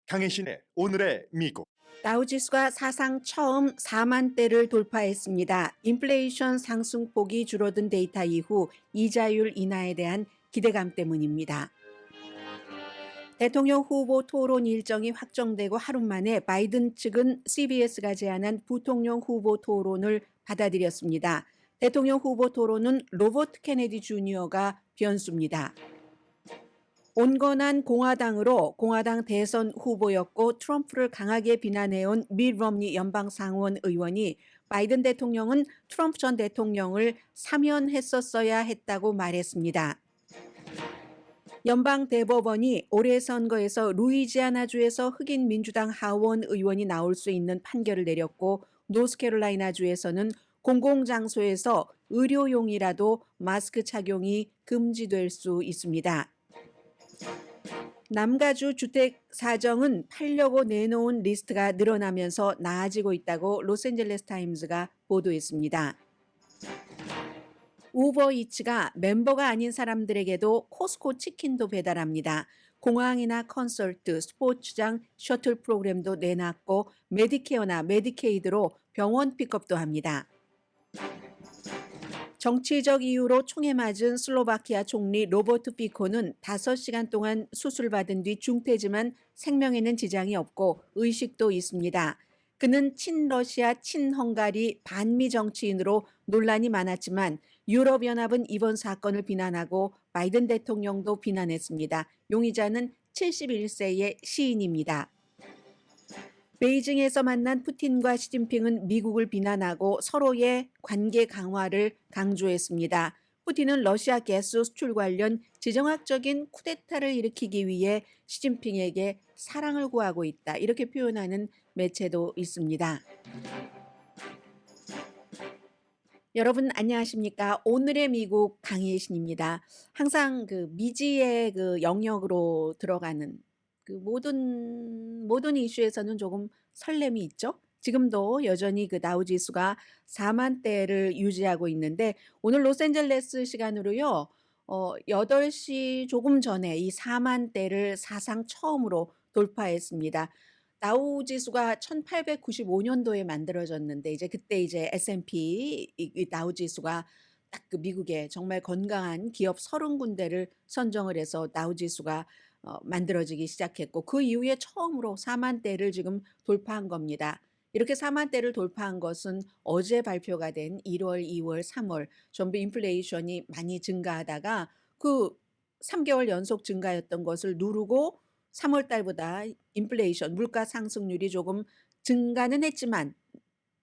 강혜신의 오늘의 미국. 다우지수가 사상 처음 4만대를 돌파했습니다. 인플레이션 상승폭이 줄어든 데이터 이후 이자율 인하에 대한 기대감 때문입니다. 대통령 후보 토론 일정이 확정되고 하루 만에 바이든 측은 CBS가 제안한 부통령 후보 토론을 받아들였습니다. 대통령 후보 토론은 로버트 케네디 주니어가 변수입니다. 온건한 공화당으로 공화당 대선 후보였고 트럼프를 강하게 비난해온 밋 rom니 연방 상원 의원이 바이든 대통령은 트럼프 전 대통령을 사면했었어야 했다고 말했습니다. 연방 대법원이 올해 선거에서 루이지아나주에서 흑인 민주당 하원 의원이 나올 수 있는 판결을 내렸고 노스캐롤라이나주에서는 공공장소에서 의료용이라도 마스크 착용이 금지될 수 있습니다. 남가주 주택 사정은 팔려고 내놓은 리스트가 늘어나면서 나아지고 있다고 로스앤젤레스 타임즈가 보도했습니다. 우버이츠가 멤버가 아닌 사람들에게도 코스코 치킨도 배달합니다. 공항이나 콘서트, 스포츠장 셔틀 프로그램도 내놨고 메디케어나 메디케이드로 병원 픽업도 합니다. 정치적 이유로 총에 맞은 슬로바키아 총리 로버트 피코는 5시간 동안 수술받은 뒤 중태지만 생명에는 지장이 없고 의식도 있습니다. 그는 친러시아, 친헝가리 반미 정치인으로 논란이 많았지만 유럽연합은 이번 사건을 비난하고 바이든 대통령도 비난했습니다. 용의자는 71세의 시인입니다. 베이징에서 만난 푸틴과 시진핑은 미국을 비난하고 서로의 관계 강화를 강조했습니다. 푸틴은 러시아 가스 수출 관련 지정학적인 쿠데타를 일으키기 위해 시진핑에게 사랑을 구하고 있다. 이렇게 표현하는 매체도 있습니다. 여러분 안녕하십니까? 오늘의 미국 강혜신입니다. 항상 그 미지의 그 영역으로 들어가는 그 모든 이슈에서는 조금 설렘이 있죠. 지금도 여전히 그 다우지수가 4만대를 유지하고 있는데 오늘 로스앤젤레스 시간으로요. 8시 조금 전에 이 4만대를 사상 처음으로 돌파했습니다. 다우지수가 1895년도에 만들어졌는데 이제 그때 이제 S&P 이 다우지수가 딱 그 미국의 정말 건강한 기업 30군데를 선정을 해서 다우지수가 만들어지기 시작했고 그 이후에 처음으로 4만대를 지금 돌파한 겁니다. 이렇게 4만대를 돌파한 것은 어제 발표가 된 1월, 2월, 3월 전부 인플레이션이 많이 증가하다가 그 3개월 연속 증가였던 것을 누르고 3월 달보다 인플레이션, 물가 상승률이 조금 증가는 했지만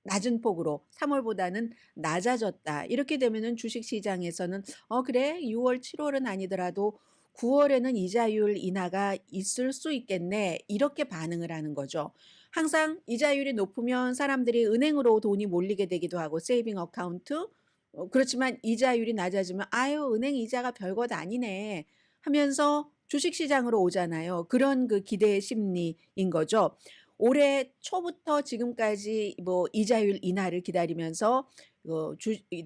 낮은 폭으로 3월보다는 낮아졌다. 이렇게 되면은 주식 시장에서는 그래 6월, 7월은 아니더라도 9월에는 이자율 인하가 있을 수 있겠네. 이렇게 반응을 하는 거죠. 항상 이자율이 높으면 사람들이 은행으로 돈이 몰리게 되기도 하고 세이빙 어카운트 그렇지만 이자율이 낮아지면 아유 은행 이자가 별것 아니네 하면서 주식 시장으로 오잖아요. 그런 그 기대 심리인 거죠. 올해 초부터 지금까지 뭐 이자율 인하를 기다리면서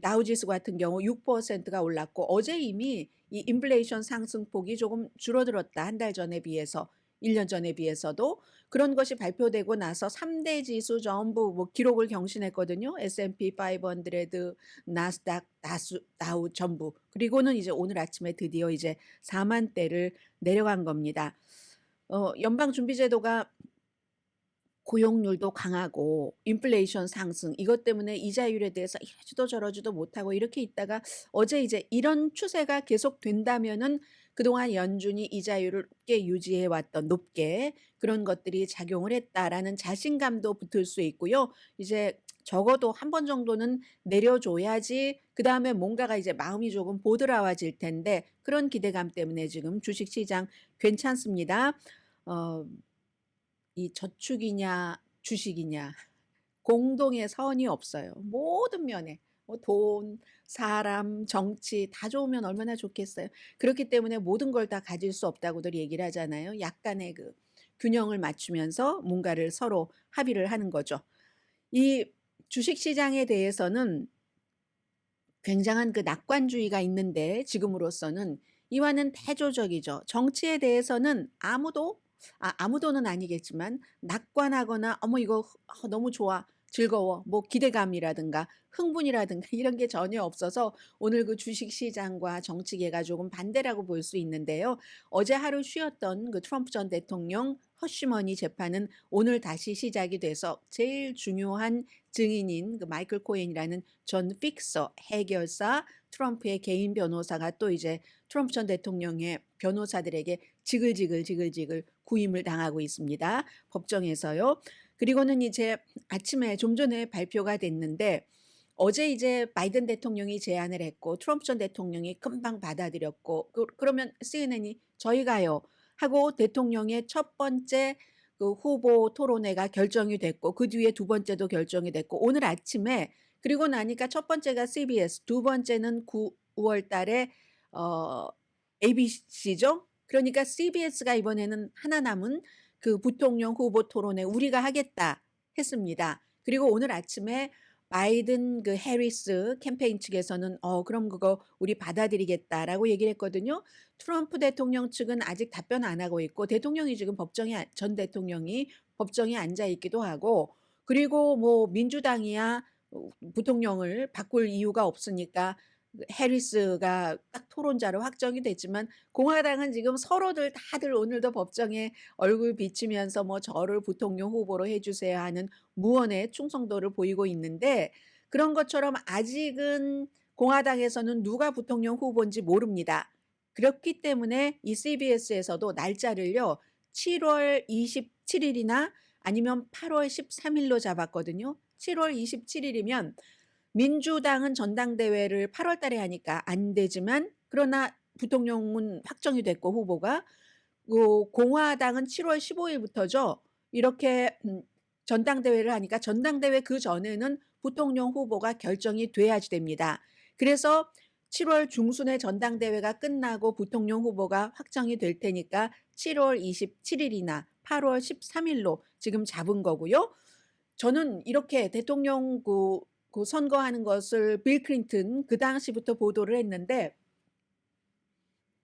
다우지수 같은 경우 6%가 올랐고 어제 이미 이 인플레이션 상승폭이 조금 줄어들었다. 한 달 전에 비해서 1년 전에 비해서도 그런 것이 발표되고 나서 3대 지수 전부 뭐 기록을 경신했거든요. S&P 500, 나스닥, 다우 전부. 그리고는 이제 오늘 아침에 드디어 이제 4만대를 내려간 겁니다. 연방준비제도가 고용률도 강하고 인플레이션 상승 이것 때문에 이자율에 대해서 이러지도 저러지도 못하고 이렇게 있다가 어제 이제 이런 추세가 계속된다면은 그동안 연준이 이자율을 높게 유지해 왔던 높게 그런 것들이 작용을 했다라는 자신감도 붙을 수 있고요. 이제 적어도 한 번 정도는 내려줘야지 그다음에 뭔가가 이제 마음이 조금 보드라워질 텐데 그런 기대감 때문에 지금 주식시장 괜찮습니다. 어, 이 저축이냐 주식이냐 공동의 선이 없어요. 모든 면에 뭐 돈, 사람, 정치 다 좋으면 얼마나 좋겠어요. 그렇기 때문에 모든 걸 다 가질 수 없다고들 얘기를 하잖아요. 약간의 그 균형을 맞추면서 뭔가를 서로 합의를 하는 거죠. 이 주식 시장에 대해서는 굉장한 그 낙관주의가 있는데 지금으로서는 이와는 대조적이죠. 정치에 대해서는 아무도 아무도는 아니겠지만 낙관하거나 '어머 이거 너무 좋아. 즐거워.' 뭐 기대감이라든가 흥분이라든가 이런 게 전혀 없어서 오늘 그 주식 시장과 정치계가 조금 반대라고 볼 수 있는데요. 어제 하루 쉬었던 그 트럼프 전 대통령 허쉬머니 재판은 오늘 다시 시작이 돼서 제일 중요한 증인인 그 마이클 코엔이라는 전 픽서 해결사 트럼프의 개인 변호사가 또 이제 트럼프 전 대통령의 변호사들에게 지글지글 구임을 당하고 있습니다. 법정에서요. 그리고는 이제 아침에 좀 전에 발표가 됐는데 어제 이제 바이든 대통령이 제안을 했고 트럼프 전 대통령이 금방 받아들였고 그러면 CNN이 저희가요 하고 대통령의 첫 번째 그 후보 토론회가 결정이 됐고 그 뒤에 두 번째도 결정이 됐고 오늘 아침에 그리고 나니까 첫 번째가 CBS, 두 번째는 9월 달에 어 ABC죠. 그러니까 CBS가 이번에는 하나 남은 그 부통령 후보 토론회 우리가 하겠다 했습니다. 그리고 오늘 아침에 바이든 그 해리스 캠페인 측에서는 그럼 그거 우리 받아들이겠다라고 얘기를 했거든요. 트럼프 대통령 측은 아직 답변 안 하고 있고 대통령이 지금 전 대통령이 법정에 앉아 있기도 하고 그리고 뭐 민주당이야 부통령을 바꿀 이유가 없으니까 해리스가 딱 토론자로 확정이 됐지만 공화당은 지금 서로들 다들 오늘도 법정에 얼굴 비치면서 뭐 저를 부통령 후보로 해주세요 하는 무언의 충성도를 보이고 있는데 그런 것처럼 아직은 공화당에서는 누가 부통령 후보인지 모릅니다. 그렇기 때문에 이 CBS에서도 날짜를요 7월 27일이나 아니면 8월 13일로 잡았거든요. 7월 27일이면 민주당은 전당대회를 8월 달에 하니까 안 되지만 그러나 부통령은 확정이 됐고 후보가 공화당은 7월 15일부터죠. 이렇게 전당대회를 하니까 전당대회 그전에는 부통령 후보가 결정이 돼야지 됩니다. 그래서 7월 중순에 전당대회가 끝나고 부통령 후보가 확정이 될 테니까 7월 27일이나 8월 13일로 지금 잡은 거고요. 저는 이렇게 대통령 그 선거하는 것을 빌 클린턴 그 당시부터 보도를 했는데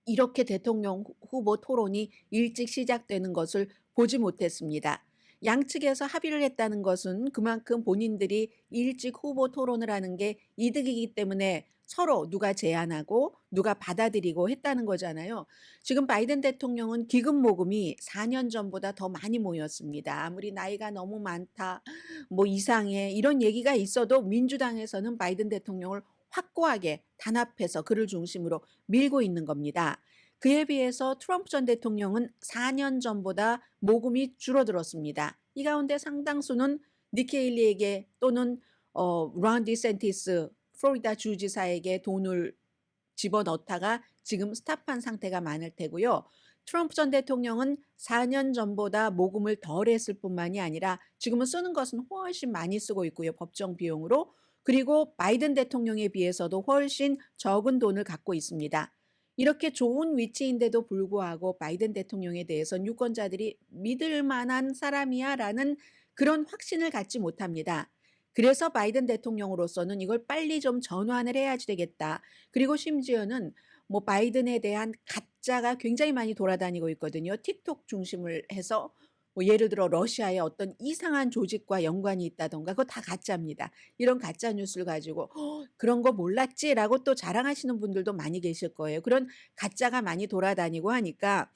이렇게 대통령 후보 토론이 일찍 시작되는 것을 보지 못했습니다. 양측에서 합의를 했다는 것은 그만큼 본인들이 일찍 후보 토론을 하는 게 이득이기 때문에 서로 누가 제안하고 누가 받아들이고 했다는 거잖아요. 지금 바이든 대통령은 기금 모금이 4년 전보다 더 많이 모였습니다. 아무리 나이가 너무 많다, 뭐 이상해 이런 얘기가 있어도 민주당에서는 바이든 대통령을 확고하게 단합해서 그를 중심으로 밀고 있는 겁니다. 그에 비해서 트럼프 전 대통령은 4년 전보다 모금이 줄어들었습니다. 이 가운데 상당수는 니키 헤일리에게 또는 론 디센티스 플로리다 주지사에게 돈을 집어넣다가 지금 스탑한 상태가 많을 테고요. 트럼프 전 대통령은 4년 전보다 모금을 덜 했을 뿐만이 아니라 지금은 쓰는 것은 훨씬 많이 쓰고 있고요. 법정 비용으로. 그리고 바이든 대통령에 비해서도 훨씬 적은 돈을 갖고 있습니다. 이렇게 좋은 위치인데도 불구하고 바이든 대통령에 대해서는 유권자들이 믿을 만한 사람이야 라는 그런 확신을 갖지 못합니다. 그래서 바이든 대통령으로서는 이걸 빨리 좀 전환을 해야지 되겠다. 그리고 심지어는 뭐 바이든에 대한 가짜가 굉장히 많이 돌아다니고 있거든요. 틱톡 중심을 해서 뭐 예를 들어 러시아의 어떤 이상한 조직과 연관이 있다던가 그거 다 가짜입니다. 이런 가짜 뉴스를 가지고 그런 거 몰랐지라고 또 자랑하시는 분들도 많이 계실 거예요. 그런 가짜가 많이 돌아다니고 하니까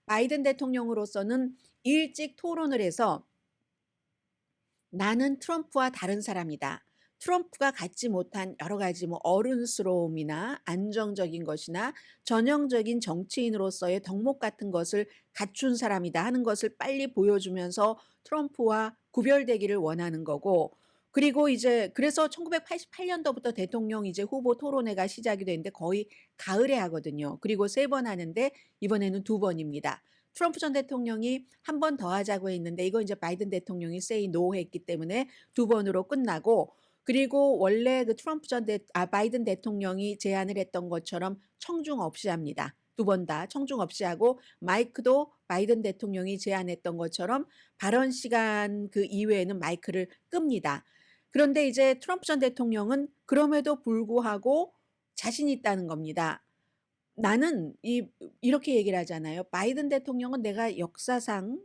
바이든 대통령으로서는 일찍 토론을 해서 나는 트럼프와 다른 사람이다. 트럼프가 갖지 못한 여러 가지 뭐 어른스러움이나 안정적인 것이나 전형적인 정치인으로서의 덕목 같은 것을 갖춘 사람이다 하는 것을 빨리 보여주면서 트럼프와 구별되기를 원하는 거고 그리고 이제 그래서 1988년도부터 대통령 이제 후보 토론회가 시작이 되는데 거의 가을에 하거든요. 그리고 3번 하는데 이번에는 2번입니다. 트럼프 전 대통령이 한 번 더 하자고 했는데 이거 이제 바이든 대통령이 say no 했기 때문에 2번으로 끝나고 그리고 원래 그 바이든 대통령이 제안을 했던 것처럼 청중 없이 합니다. 2번 다 청중 없이 하고 마이크도 바이든 대통령이 제안했던 것처럼 발언 시간 그 이외에는 마이크를 끕니다. 그런데 이제 트럼프 전 대통령은 그럼에도 불구하고 자신 있다는 겁니다. 나는 이렇게 얘기를 하잖아요. 바이든 대통령은 내가 역사상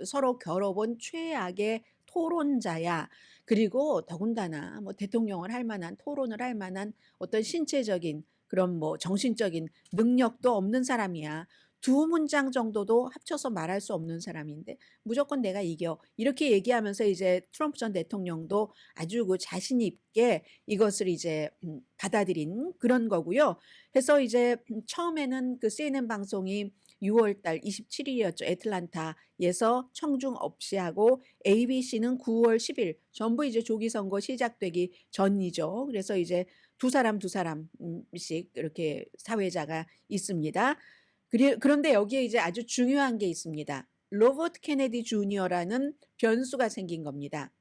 서로 겨뤄본 최악의 토론자야. 그리고 더군다나 뭐 대통령을 할 만한 토론을 할 만한 어떤 신체적인 그런 뭐 정신적인 능력도 없는 사람이야. 두 문장 정도도 합쳐서 말할 수 없는 사람인데 무조건 내가 이겨. 이렇게 얘기하면서 이제 트럼프 전 대통령도 아주 그 자신 있게 이것을 이제 받아들인 그런 거고요. 해서 이제 처음에는 그 CNN 방송이 6월 달 27일이었죠. 애틀란타에서 청중 없이 하고 ABC는 9월 10일 전부 이제 조기 선거 시작되기 전이죠. 그래서 이제 두 사람씩 이렇게 사회자가 있습니다. 그런데 여기에 이제 아주 중요한 게 있습니다. 로버트 케네디 주니어라는 변수가 생긴 겁니다.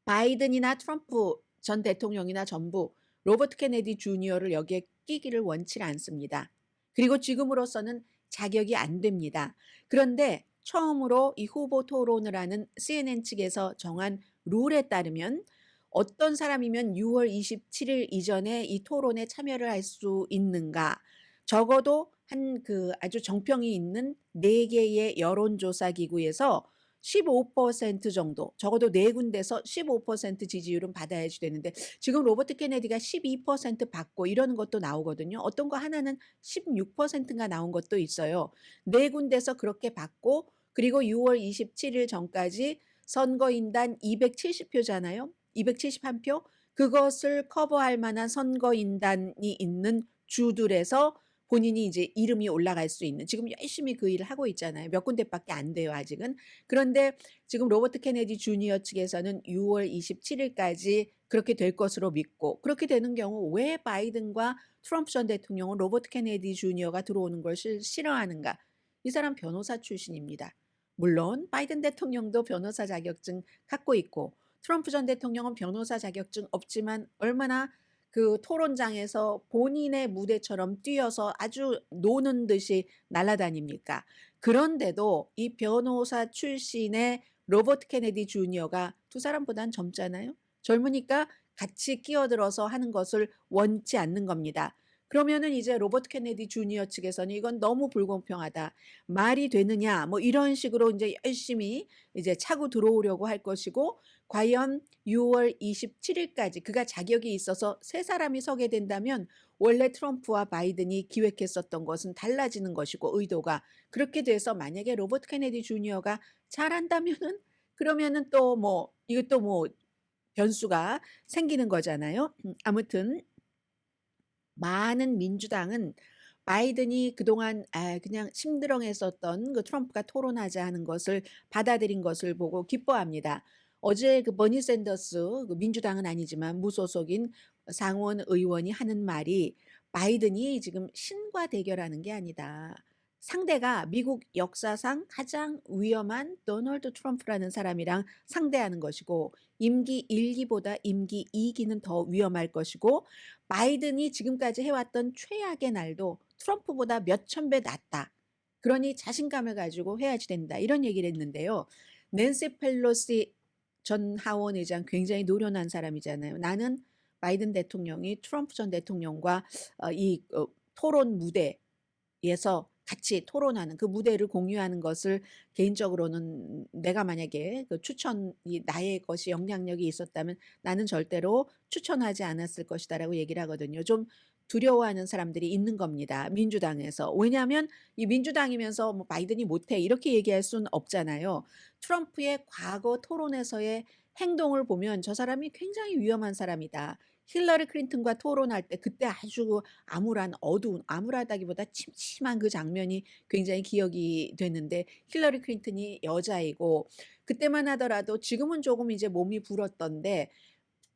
바이든이나 트럼프 전 대통령이나 전부 로버트 케네디 주니어를 여기에 끼기를 원치 않습니다. 그리고 지금으로서는 자격이 안 됩니다. 그런데 처음으로 이 후보 토론을 하는 CNN 측에서 정한 룰에 따르면 어떤 사람이면 6월 27일 이전에 이 토론에 참여를 할 수 있는가? 적어도 한 그 아주 정평이 있는 4개의 여론조사 기구에서 15% 정도, 적어도 4군데서 15% 지지율은 받아야지 되는데 지금 로버트 케네디가 12% 받고 이러는 것도 나오거든요. 어떤 거 하나는 16%가 나온 것도 있어요. 4군데서 그렇게 받고 그리고 6월 27일 전까지 선거인단 270표잖아요. 271표. 그것을 커버할 만한 선거인단이 있는 주들에서 본인이 이제 이름이 올라갈 수 있는 지금 열심히 그 일을 하고 있잖아요. 몇 군데밖에 안 돼요, 아직은. 그런데 지금 로버트 케네디 주니어 측에서는 6월 27일까지 그렇게 될 것으로 믿고 그렇게 되는 경우 왜 바이든과 트럼프 전 대통령은 로버트 케네디 주니어가 들어오는 걸 싫어하는가? 이 사람 변호사 출신입니다. 물론 바이든 대통령도 변호사 자격증 갖고 있고 트럼프 전 대통령은 변호사 자격증 없지만 얼마나 그 토론장에서 본인의 무대처럼 뛰어서 아주 노는 듯이 날아다닙니까? 그런데도 이 변호사 출신의 로버트 케네디 주니어가 두 사람보단 젊잖아요. 젊으니까 같이 끼어들어서 하는 것을 원치 않는 겁니다. 그러면은 이제 로버트 케네디 주니어 측에서는 이건 너무 불공평하다. 말이 되느냐? 뭐 이런 식으로 이제 열심히 이제 차고 들어오려고 할 것이고 과연 6월 27일까지 그가 자격이 있어서 세 사람이 서게 된다면 원래 트럼프와 바이든이 기획했었던 것은 달라지는 것이고 의도가 그렇게 돼서 만약에 로버트 케네디 주니어가 잘한다면은 그러면은 또 뭐 이것도 뭐 변수가 생기는 거잖아요. 아무튼 많은 민주당은 바이든이 그동안 그냥 심드렁했었던 그 트럼프가 토론하자 하는 것을 받아들인 것을 보고 기뻐합니다. 어제 그 버니 샌더스 그 민주당은 아니지만 무소속인 상원 의원이 하는 말이 바이든이 지금 신과 대결하는 게 아니다. 상대가 미국 역사상 가장 위험한 도널드 트럼프라는 사람이랑 상대하는 것이고 임기 1기보다 임기 2기는 더 위험할 것이고 바이든이 지금까지 해왔던 최악의 날도 트럼프보다 몇천 배 낫다. 그러니 자신감을 가지고 해야지 된다. 이런 얘기를 했는데요. 낸시 펠로시 전 하원 의장 굉장히 노련한 사람이잖아요. 나는 바이든 대통령이 트럼프 전 대통령과 토론 무대에서 같이 토론하는 그 무대를 공유하는 것을 개인적으로는 내가 만약에 그 추천이 나의 것이 영향력이 있었다면 나는 절대로 추천하지 않았을 것이다라고 얘기를 하거든요. 좀 두려워하는 사람들이 있는 겁니다. 민주당에서. 왜냐하면 이 민주당이면서 뭐 바이든이 못해 이렇게 얘기할 수는 없잖아요. 트럼프의 과거 토론에서의 행동을 보면 저 사람이 굉장히 위험한 사람이다. 힐러리 클린턴과 토론할 때 그때 아주 암울하다기보다 침침한 그 장면이 굉장히 기억이 되는데 힐러리 클린턴이 여자이고 그때만 하더라도 지금은 조금 이제 몸이 불었던데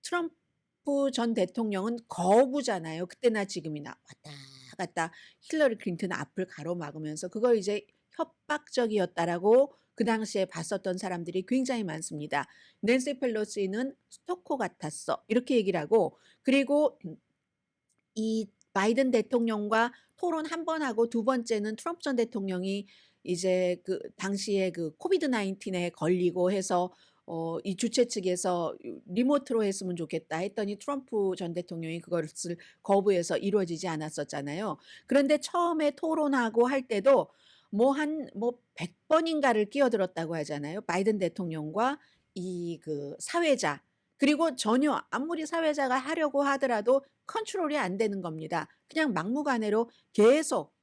트럼프 전 대통령은 거구잖아요. 그때나 지금이나 왔다 갔다 힐러리 클린턴 앞을 가로막으면서 그걸 이제 협박적이었다라고 그 당시에 봤었던 사람들이 굉장히 많습니다. 낸시 펠로시는 스토커 같았어. 이렇게 얘기를 하고 그리고 이 바이든 대통령과 토론 한 번 하고 두 번째는 트럼프 전 대통령이 이제 그 당시에 그 코비드 19에 걸리고 해서 이 주최 측에서 리모트로 했으면 좋겠다 했더니 트럼프 전 대통령이 그것을 거부해서 이루어지지 않았었잖아요. 그런데 처음에 토론하고 할 때도 뭐 100번인가를 끼어들었다고 하잖아요. 바이든 대통령과 이 그 사회자, 그리고 전혀 아무리 사회자가 하려고 하더라도 컨트롤이 안 되는 겁니다. 그냥 막무가내로 계속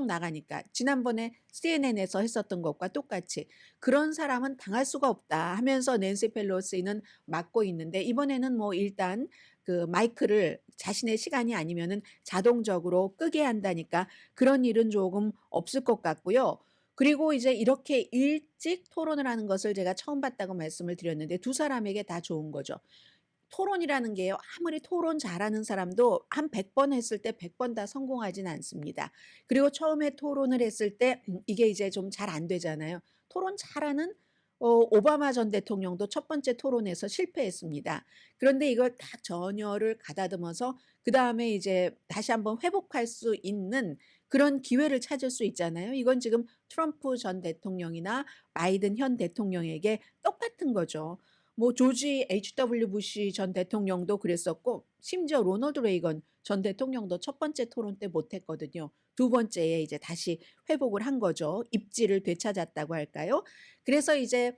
나가니까. 지난번에 CNN에서 했었던 것과 똑같이 "그런 사람은 당할 수가 없다." 하면서 낸시 펠로시는 막고 있는데, 이번에는 뭐 일단 그 마이크를 자신의 시간이 아니면은 자동적으로 끄게 한다니까 그런 일은 조금 없을 것 같고요. 그리고 이제 이렇게 일찍 토론을 하는 것을 제가 처음 봤다고 말씀을 드렸는데, 두 사람에게 다 좋은 거죠. 토론이라는 게요, 아무리 토론 잘하는 사람도 한 100번 했을 때 100번 다 성공하진 않습니다. 그리고 처음에 토론을 했을 때 이게 이제 좀 잘 안 되잖아요. 토론 잘하는 오바마 전 대통령도 첫 번째 토론에서 실패했습니다. 그런데 이걸 딱 전열을 가다듬어서 그다음에 이제 다시 한번 회복할 수 있는 그런 기회를 찾을 수 있잖아요. 이건 지금 트럼프 전 대통령이나 바이든 현 대통령에게 똑같은 거죠. 뭐 조지 H.W. 부시 전 대통령도 그랬었고, 심지어 로널드 레이건 전 대통령도 첫 번째 토론 때 못했거든요. 두 번째에 이제 다시 회복을 한 거죠. 입지를 되찾았다고 할까요? 그래서 이제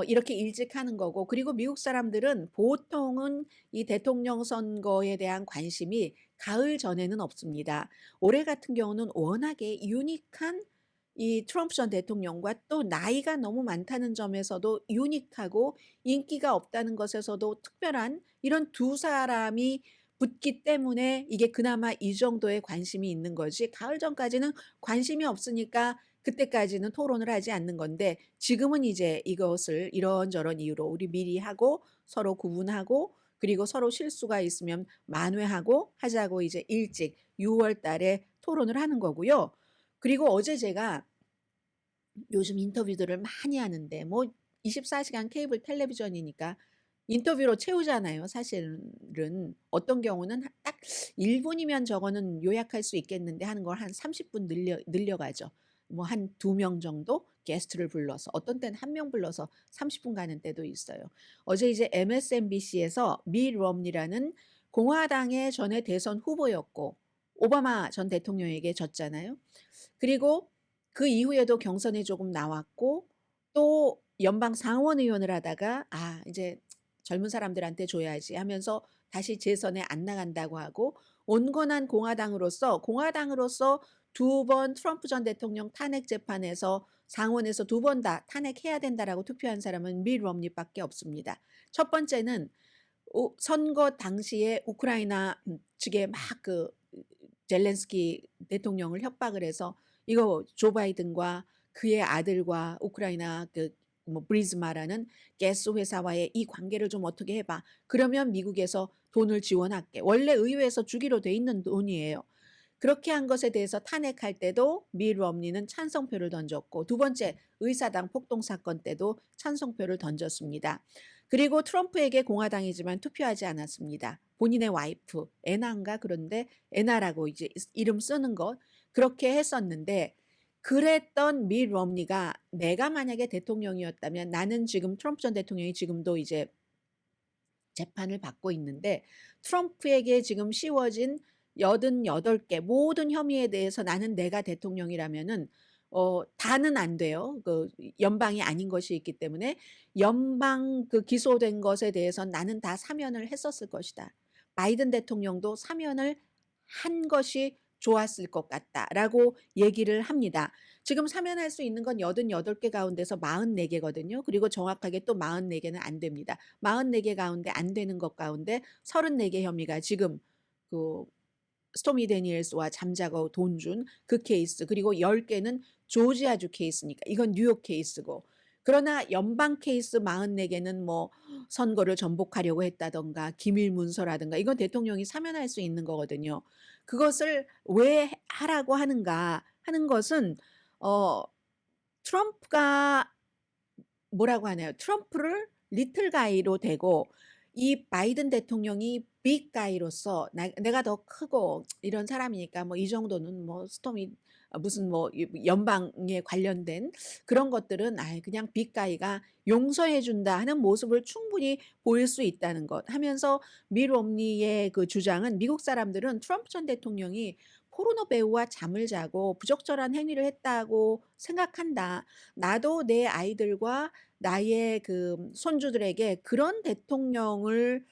이렇게 일찍 하는 거고, 그리고 미국 사람들은 보통은 이 대통령 선거에 대한 관심이 가을 전에는 없습니다. 올해 같은 경우는 워낙에 유니크한 이 트럼프 전 대통령과 또 나이가 너무 많다는 점에서도 유니크하고 인기가 없다는 것에서도 특별한 이런 두 사람이 붙기 때문에 이게 그나마 이 정도의 관심이 있는 거지, 가을 전까지는 관심이 없으니까 그때까지는 토론을 하지 않는 건데, 지금은 이제 이것을 이런저런 이유로 우리 미리 하고 서로 구분하고 그리고 서로 실수가 있으면 만회하고 하자고 이제 일찍 6월 달에 토론을 하는 거고요. 그리고 어제 제가 요즘 인터뷰들을 많이 하는데, 뭐 24시간 케이블 텔레비전이니까 인터뷰로 채우잖아요. 사실은 어떤 경우는 딱 1분이면 저거는 요약할 수 있겠는데 하는 걸 한 30분 늘려가죠. 뭐 한 2명 정도 게스트를 불러서, 어떤 때는 1명 불러서 30분 가는 때도 있어요. 어제 이제 MSNBC에서 미 럼니라는 공화당의 전에 대선 후보였고 오바마 전 대통령에게 졌잖아요. 그리고 그 이후에도 경선에 조금 나왔고 또 연방 상원 의원을 하다가 '아 이제 젊은 사람들한테 줘야지.' 하면서 다시 재선에 안 나간다고 하고, 온건한 공화당으로서 2번 트럼프 전 대통령 탄핵 재판에서 상원에서 2번 다 탄핵해야 된다라고 투표한 사람은 밋 럼니밖에 없습니다. 첫 번째는 선거 당시에 우크라이나 측에 막 젤렌스키 대통령을 협박을 해서 이거 조 바이든과 그의 아들과 우크라이나 뭐 브리즈마라는 가스 회사와의 이 관계를 좀 어떻게 해봐. 그러면 미국에서 돈을 지원할게. 원래 의회에서 주기로 돼 있는 돈이에요. 그렇게 한 것에 대해서 탄핵할 때도 밋 럼니는 찬성표를 던졌고, 두 번째 의사당 폭동 사건 때도 찬성표를 던졌습니다. 그리고 트럼프에게 공화당이지만 투표하지 않았습니다. 본인의 와이프 애나인가, 그런데 애나라고 이제 이름 쓰는 것, 그렇게 했었는데, 그랬던 밋 럼니가 내가 만약에 대통령이었다면, 나는 지금 트럼프 전 대통령이 지금도 이제 재판을 받고 있는데 트럼프에게 지금 씌워진 88개 모든 혐의에 대해서 나는 내가 대통령이라면은 다는 안 돼요. 그 연방이 아닌 것이 있기 때문에 연방 기소된 것에 대해서 나는 다 사면을 했었을 것이다. 바이든 대통령도 사면을 한 것이 좋았을 것 같다라고 얘기를 합니다. 지금 사면할 수 있는 건 88개 가운데서 44개거든요. 그리고 정확하게 또 44개는 안 됩니다. 44개 가운데 안 되는 것 가운데 34개 혐의가 지금 그 스토미 데니엘스와 잠자고 돈 준 그 케이스, 그리고 10개는 조지아주 케이스니까 이건 뉴욕 케이스고, 그러나 연방 케이스 44개는 뭐 선거를 전복하려고 했다던가 기밀 문서라든가 이건 대통령이 사면할 수 있는 거거든요. 그것을 왜 하라고 하는가 하는 것은 어 트럼프가 뭐라고 하나요? 트럼프를 리틀 가이로 대고 이 바이든 대통령이 빅 가이로서 내가 더 크고 이런 사람이니까 뭐 이 정도는 뭐 스톰이 무슨 뭐 연방에 관련된 그런 것들은 그냥 빅가이가 용서해 준다 하는 모습을 충분히 보일 수 있다는 것 하면서 밋 롬니의 그 주장은 미국 사람들은 트럼프 전 대통령이 포르노 배우와 잠을 자고 부적절한 행위를 했다고 생각한다. 나도 내 아이들과 나의 그 손주들에게 그런 대통령으로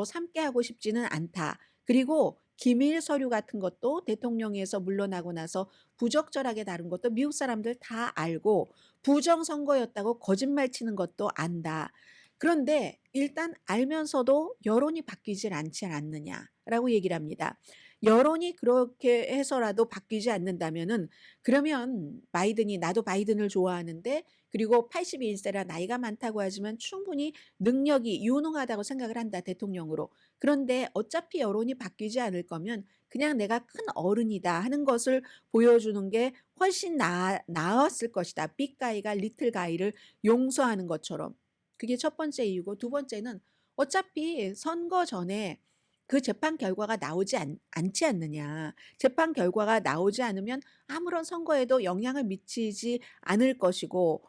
삼게 하고 싶지는 않다. 그리고 기밀 서류 같은 것도 대통령에서 물러나고 나서 부적절하게 다룬 것도 미국 사람들 다 알고 부정선거였다고 거짓말 치는 것도 안다. 그런데 일단 알면서도 여론이 바뀌질 않지 않느냐라고 얘기를 합니다. 여론이 그렇게 해서라도 바뀌지 않는다면은 그러면 바이든이 나도 바이든을 좋아하는데 그리고 81세라 나이가 많다고 하지만 충분히 능력이 유능하다고 생각을 한다 대통령으로. 그런데 어차피 여론이 바뀌지 않을 거면 그냥 내가 큰 어른이다 하는 것을 보여주는 게 훨씬 나았을 것이다. 빅가이가 리틀 가이를 용서하는 것처럼. 그게 첫 번째 이유고 두 번째는 어차피 선거 전에 그 재판 결과가 나오지 않지 않느냐. 재판 결과가 나오지 않으면 아무런 선거에도 영향을 미치지 않을 것이고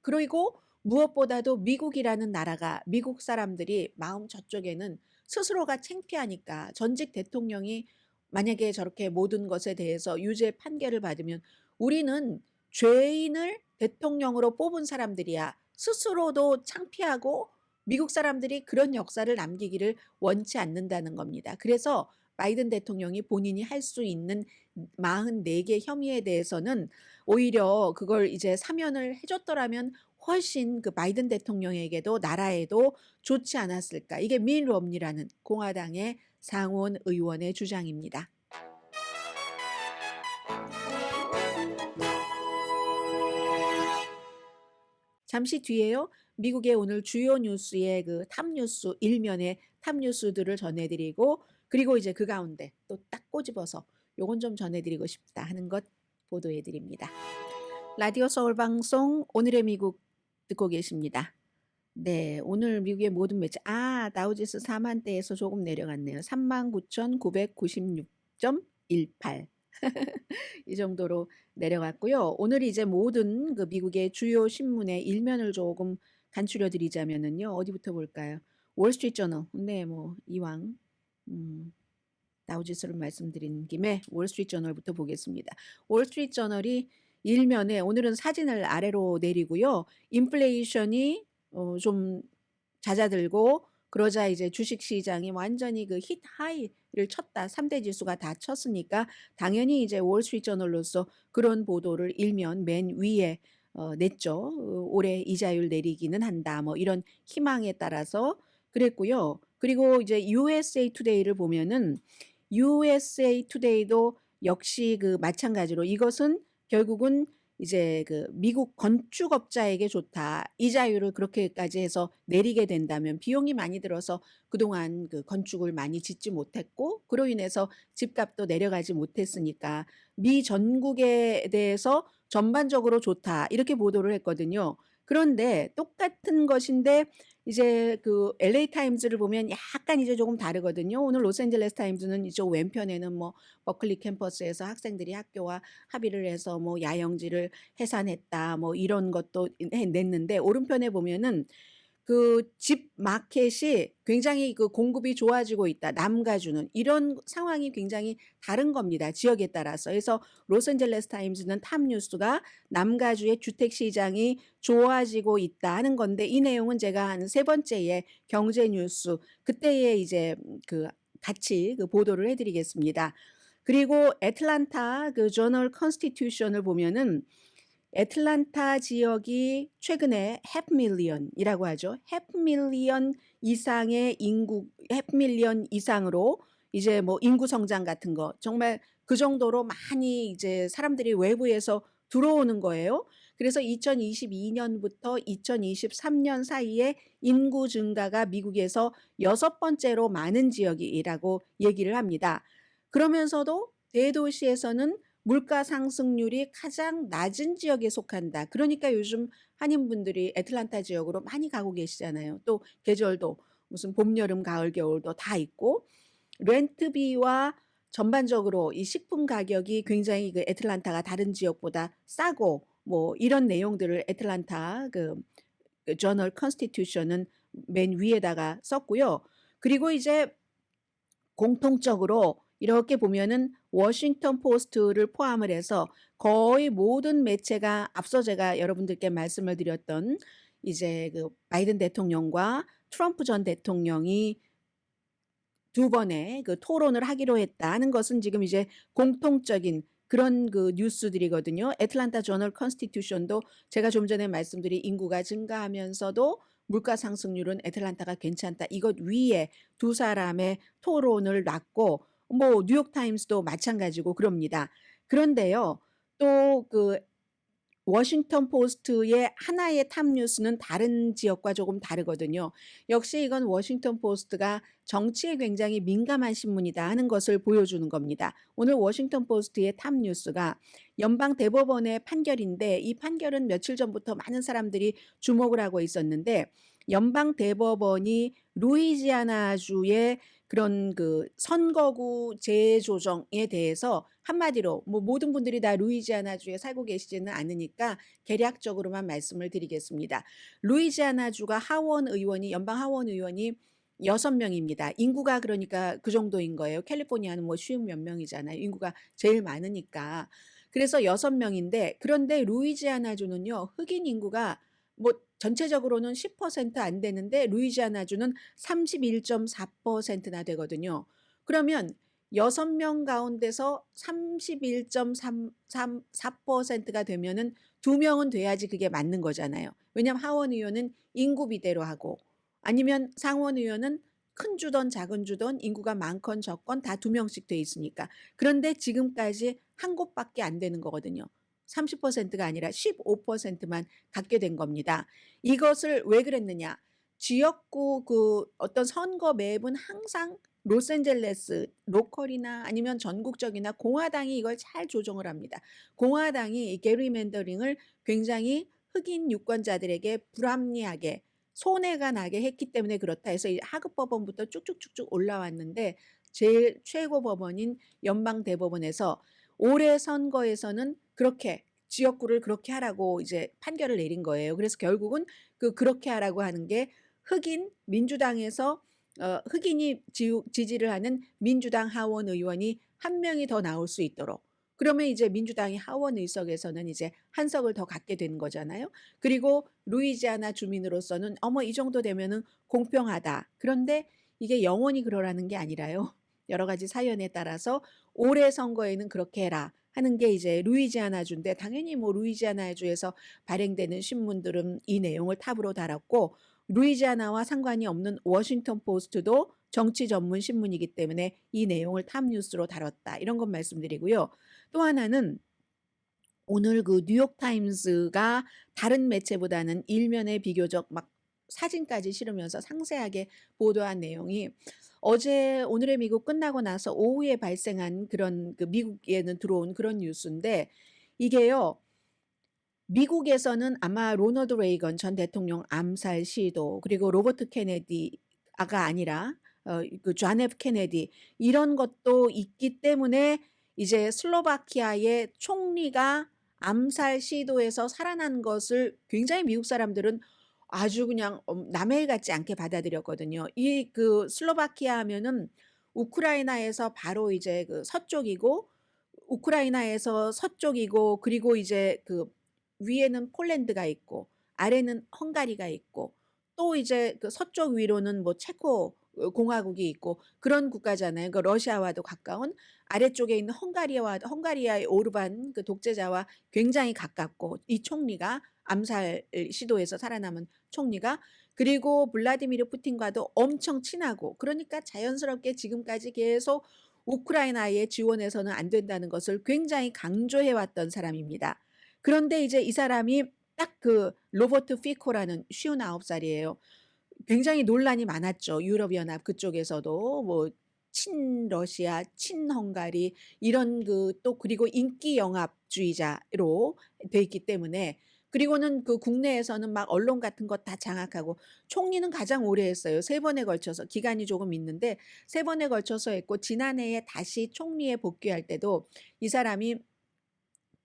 그리고 무엇보다도 미국이라는 나라가 미국 사람들이 마음 저쪽에는 스스로가 창피하니까 전직 대통령이 만약에 저렇게 모든 것에 대해서 유죄 판결을 받으면 우리는 죄인을 대통령으로 뽑은 사람들이야. 스스로도 창피하고 미국 사람들이 그런 역사를 남기기를 원치 않는다는 겁니다. 그래서 바이든 대통령이 본인이 할 수 있는 44개 혐의에 대해서는 오히려 그걸 이제 사면을 해줬더라면 훨씬 그 바이든 대통령에게도 나라에도 좋지 않았을까. 이게 밋 롬니라는 공화당의 상원 의원의 주장입니다. 잠시 뒤에요. 미국의 오늘 주요 뉴스의 그 탑뉴스 일면의 탑뉴스들을 전해드리고 그리고 이제 그 가운데 또 딱 꼬집어서 요건 좀 전해드리고 싶다 하는 것 보도해드립니다. 라디오 서울 방송 오늘의 미국 듣고 계십니다. 네, 오늘 미국의 모든 매체 다우지수 4만대에서 조금 내려갔네요. 39,996.18 이 정도로 내려갔고요. 오늘 이제 모든 그 미국의 주요 신문의 일면을 조금 간추려 드리자면은요. 어디부터 볼까요? 월스트리트저널. 네, 뭐 이왕 다우지수를 말씀드린 김에 월스트리트저널부터 보겠습니다. 월스트리트저널이 일면에 오늘은 사진을 아래로 내리고요. 인플레이션이 좀 잦아들고 그러자 이제 주식 시장이 완전히 그 히트 하이를 쳤다. 3대 지수가 다 쳤으니까 당연히 이제 월스트리트저널로서 그런 보도를 일면 맨 위에 냈죠. 올해 이자율 내리기는 한다. 뭐 이런 희망에 따라서 그랬고요. 그리고 이제 USA 투데이를 보면은 USA 투데이도 역시 그 마찬가지로 이것은 결국은 이제 그 미국 건축업자에게 좋다. 이자율을 그렇게까지 해서 내리게 된다면 비용이 많이 들어서 그동안 그 건축을 많이 짓지 못했고 그로 인해서 집값도 내려가지 못했으니까 미 전국에 대해서 전반적으로 좋다. 이렇게 보도를 했거든요. 그런데 똑같은 것인데 이제 그 LA 타임즈를 보면 약간 이제 조금 다르거든요. 오늘 로스앤젤레스 타임즈는 이쪽 왼편에는 뭐 버클리 캠퍼스에서 학생들이 학교와 합의를 해서 뭐 야영지를 해산했다. 뭐 이런 것도 냈는데 오른편에 보면은 그 집 마켓이 굉장히 그 공급이 좋아지고 있다. 남가주는 이런 상황이 굉장히 다른 겁니다. 지역에 따라서. 그래서 로스앤젤레스 타임즈는 탑뉴스가 남가주의 주택 시장이 좋아지고 있다 하는 건데 이 내용은 제가 한 세 번째에 경제 뉴스 그때에 이제 그 같이 그 보도를 해드리겠습니다. 그리고 애틀란타 그 저널 컨스티튜션을 보면은 애틀란타 지역이 최근에 해프밀리언이라고 하죠. 해프밀리언 이상의 인구, 해프밀리언 이상으로 이제 뭐 인구 성장 같은 거 정말 그 정도로 많이 이제 사람들이 외부에서 들어오는 거예요. 그래서 2022년부터 2023년 사이에 인구 증가가 미국에서 6번째로 많은 지역이라고 얘기를 합니다. 그러면서도 대도시에서는 물가 상승률이 가장 낮은 지역에 속한다. 그러니까 요즘 한인분들이 애틀란타 지역으로 많이 가고 계시잖아요. 또 계절도 무슨 봄, 여름, 가을, 겨울도 다 있고 렌트비와 전반적으로 이 식품 가격이 굉장히 그 애틀란타가 다른 지역보다 싸고 뭐 이런 내용들을 애틀란타 그 저널 컨스티튜션은 맨 위에다가 썼고요. 그리고 이제 공통적으로 이렇게 보면은 워싱턴 포스트를 포함을 해서 거의 모든 매체가 앞서 제가 여러분들께 말씀을 드렸던 이제 그 바이든 대통령과 트럼프 전 대통령이 두 번의 그 토론을 하기로 했다는 것은 지금 이제 공통적인 그런 그 뉴스들이거든요. 애틀란타 저널 컨스티튜션도 제가 좀 전에 말씀드린 인구가 증가하면서도 물가 상승률은 애틀란타가 괜찮다. 이것 위에 두 사람의 토론을 놨고 뭐 뉴욕 타임스도 마찬가지고 그럽니다. 그런데요. 또그 워싱턴 포스트의 하나의 탑 뉴스는 다른 지역과 조금 다르거든요. 역시 이건 워싱턴 포스트가 정치에 굉장히 민감한 신문이다 하는 것을 보여주는 겁니다. 오늘 워싱턴 포스트의 탑 뉴스가 연방 대법원의 판결인데 이 판결은 며칠 전부터 많은 사람들이 주목을 하고 있었는데 연방 대법원이 루이지아나주의 그런 그 선거구 재조정에 대해서 한마디로 뭐 모든 분들이 다 루이지아나주에 살고 계시지는 않으니까 개략적으로만 말씀을 드리겠습니다. 루이지아나주가 하원 의원이 연방 하원 의원이 6명입니다. 인구가 그러니까 그 정도인 거예요. 캘리포니아는 뭐 쉬운 몇 명이잖아요. 인구가 제일 많으니까. 그래서 6명인데 그런데 루이지아나주는요. 흑인 인구가 뭐 전체적으로는 10%안 되는데 루이지아나주는 31.4%나 되거든요. 그러면 6명 가운데서 31.4%가 되면은 2명은 돼야지 그게 맞는 거잖아요. 왜냐하면 하원 의원은 인구 비대로 하고 아니면 상원 의원은 큰 주던 작은 주던 인구가 많건 적건 다 2명씩 돼 있으니까. 그런데 지금까지 한 곳밖에 안 되는 거거든요. 30%가 아니라 15%만 갖게 된 겁니다. 이것을 왜 그랬느냐? 지역구 그 어떤 선거 맵은 항상 로스앤젤레스 로컬이나 아니면 전국적이나 공화당이 이걸 잘 조정을 합니다. 공화당이 이 게리맨더링을 굉장히 흑인 유권자들에게 불합리하게 손해가 나게 했기 때문에 그렇다 해서 이 하급 법원부터 쭉쭉쭉쭉 올라왔는데 제일 최고 법원인 연방 대법원에서 올해 선거에서는 그렇게 지역구를 그렇게 하라고 이제 판결을 내린 거예요. 그래서 결국은 그렇게 하라고 하는 게 흑인 민주당에서 흑인이 지지를 하는 민주당 하원 의원이 한 명이 더 나올 수 있도록 그러면 이제 민주당이 하원 의석에서는 이제 한 석을 더 갖게 되는 거잖아요. 그리고 루이지아나 주민으로서는 어머 이 정도 되면은 공평하다. 그런데 이게 영원히 그러라는 게 아니라요. 여러 가지 사연에 따라서 올해 선거에는 그렇게 해라 하는 게 이제 루이지아나주인데 당연히 뭐 루이지아나주에서 발행되는 신문들은 이 내용을 탑으로 달았고 루이지아나와 상관이 없는 워싱턴 포스트도 정치 전문 신문이기 때문에 이 내용을 탑 뉴스로 다뤘다. 이런 것 말씀드리고요. 또 하나는 오늘 그 뉴욕 타임스가 다른 매체보다는 일면에 비교적 막 사진까지 실으면서 상세하게 보도한 내용이 어제 오늘의 미국 끝나고 나서 오후에 발생한 그런 그 미국에는 들어온 그런 뉴스인데 이게요. 미국에서는 아마 로널드 레이건 전 대통령 암살 시도 그리고 로버트 케네디가 아니라 그 존 F 케네디 이런 것도 있기 때문에 이제 슬로바키아의 총리가 암살 시도에서 살아난 것을 굉장히 미국 사람들은 아주 그냥 남의 일 같지 않게 받아들였거든요. 이 그 슬로바키아 하면은 우크라이나에서 바로 이제 그 서쪽이고 우크라이나에서 서쪽이고 그리고 이제 그 위에는 폴란드가 있고 아래는 헝가리가 있고 또 이제 그 서쪽 위로는 뭐 체코 공화국이 있고 그런 국가잖아요. 그 러시아와도 가까운 아래쪽에 있는 헝가리아의 오르반 그 독재자와 굉장히 가깝고 이 총리가 암살 시도에서 살아남은 총리가 그리고 블라디미르 푸틴과도 엄청 친하고 그러니까 자연스럽게 지금까지 계속 우크라이나에 지원해서는 안 된다는 것을 굉장히 강조해 왔던 사람입니다. 그런데 이제 이 사람이 딱 그 로버트 피코라는 59살이에요. 굉장히 논란이 많았죠. 유럽연합 그쪽에서도 뭐 친러시아, 친헝가리 이런 그 또 그리고 인기 영합주의자로 돼 있기 때문에 그리고는 그 국내에서는 막 언론 같은 거 다 장악하고 총리는 가장 오래 했어요. 3 번에 걸쳐서 기간이 조금 있는데 3 번에 걸쳐서 했고 지난해에 다시 총리에 복귀할 때도 이 사람이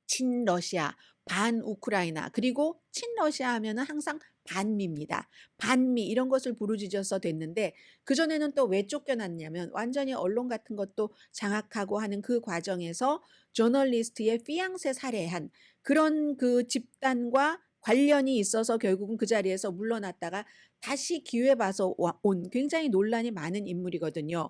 친러시아, 반우크라이나 그리고 친러시아 하면은 항상 반미입니다. 반미 이런 것을 부르짖어서 됐는데 그전에는 또 왜 쫓겨났냐면 완전히 언론 같은 것도 장악하고 하는 그 과정에서 저널리스트의 피앙세 살해한 그런 그 집단과 관련이 있어서 결국은 그 자리에서 물러났다가 다시 기회 봐서 온 굉장히 논란이 많은 인물이거든요.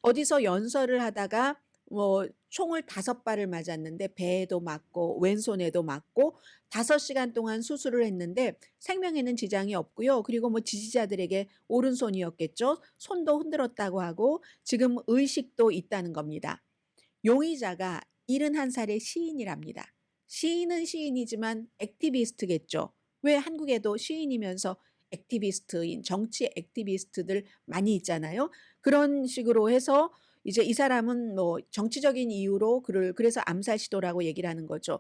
어디서 연설을 하다가 뭐 총을 5발을 맞았는데 배에도 맞고 왼손에도 맞고 5시간 동안 수술을 했는데 생명에는 지장이 없고요. 그리고 뭐 지지자들에게 오른손이었겠죠. 손도 흔들었다고 하고 지금 의식도 있다는 겁니다. 용의자가 71살의 시인이랍니다. 시인은 시인이지만 액티비스트겠죠. 왜 한국에도 시인이면서 액티비스트인 정치 액티비스트들 많이 있잖아요. 그런 식으로 해서 이제 이 사람은 뭐 정치적인 이유로 그를 그래서 암살 시도라고 얘기를 하는 거죠.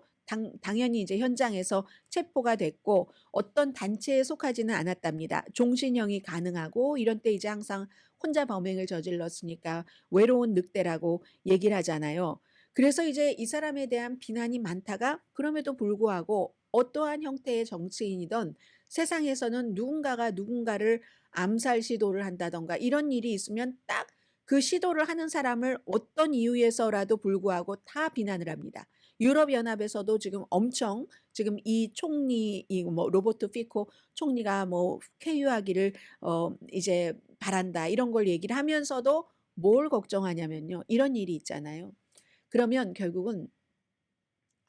당연히 이제 현장에서 체포가 됐고 어떤 단체에 속하지는 않았답니다. 종신형이 가능하고 이런 때 이제 항상 혼자 범행을 저질렀으니까 외로운 늑대라고 얘기를 하잖아요. 그래서 이제 이 사람에 대한 비난이 많다가 그럼에도 불구하고 어떠한 형태의 정치인이든 세상에서는 누군가가 누군가를 암살 시도를 한다든가 이런 일이 있으면 딱 그 시도를 하는 사람을 어떤 이유에서라도 불구하고 다 비난을 합니다. 유럽연합에서도 지금 엄청 지금 이 총리 이 뭐 로버트 피코 총리가 뭐 쾌유하기를 이제 바란다 이런 걸 얘기를 하면서도 뭘 걱정하냐면요. 이런 일이 있잖아요. 그러면 결국은